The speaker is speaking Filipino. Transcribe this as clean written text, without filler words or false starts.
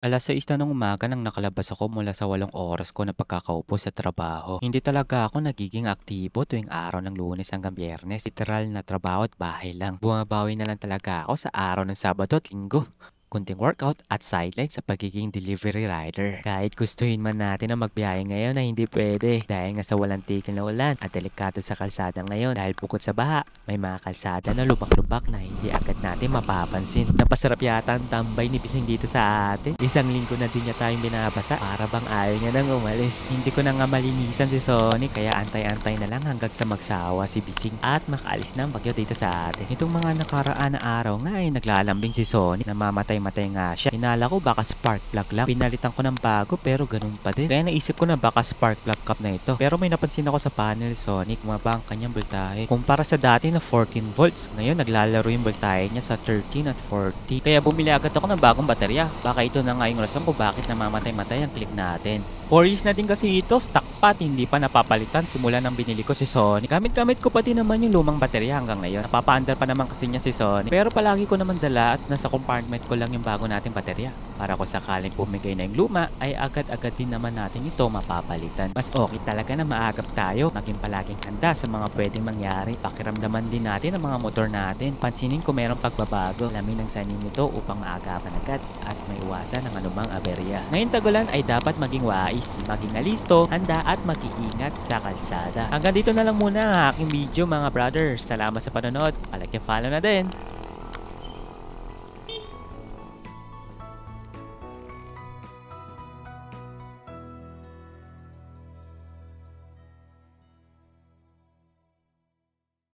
Alas 6 na ng umaga nang nakalabas ako mula sa 8 oras ko na pagkakaupo sa trabaho. Hindi talaga ako nagiging aktibo tuwing araw ng Lunes hanggang Biyernes. Literal na trabaho at bahay lang. Bumabawi na lang talaga ako sa araw ng Sabado at Linggo. Kunting workout at sideline sa pagiging delivery rider. Kahit gustuhin man natin na magbiyahe ngayon na hindi pwede dahil nga sa walang tigil na ulan at delikado sa kalsada ngayon dahil bukod sa baha, may mga kalsada na lubak-lubak na hindi agad natin mapapansin. Napasarap yata ang tambay ni Bising dito sa atin. Isang linggo na din niya tayong binabasa para bang ayaw niya nang umalis. Hindi ko na nga malinisan si Sonic kaya antay-antay na lang hanggang sa magsawa si Bising at makaalis na ang bagyo dito sa atin. Itong mga nakaraan na araw nga ay naglalambing si Sonic, namamatay nga siya. Hinala ko baka spark plug lang. Pinalitan ko ng bago pero ganun pa din. Kaya naisip ko na baka spark plug cup na ito. Pero may napansin ako sa panel Sonic, bumaba ang kanyang voltahe. Kumpara sa dati na 14 volts, ngayon naglalaro yung voltahe niya sa 13 at 40. Kaya bumili agad ako ng bagong baterya. Baka ito na nga yung rason kung bakit namamatay-matay ang click natin. 4 years na din kasi ito, stock pat, hindi pa napapalitan simula nang binili ko si Sonic. Gamit-gamit ko pa din naman yung lumang baterya hanggang ngayon. Napapaandar pa naman kasi niya si Sonic. Pero palagi ko naman dala at nasa compartment ko lang yung bago nating baterya. Para kung sakaling pumigay na yung luma, ay agad-agad din naman natin ito mapapalitan. Mas okay talaga na maagap tayo, maging palaging handa sa mga pwedeng mangyari. Pakiramdaman din natin ang mga motor natin. Pansinin kung mayroong pagbabago. Alamin ang sanin nito upang maagapan agad at maiwasan ang anumang aberya. Ngayong tagulan ay dapat maging wais, maging alisto, handa at mag-iingat sa kalsada. Hanggang dito na lang muna ang aking video mga brothers. Salamat sa panonood. Palike follow na din.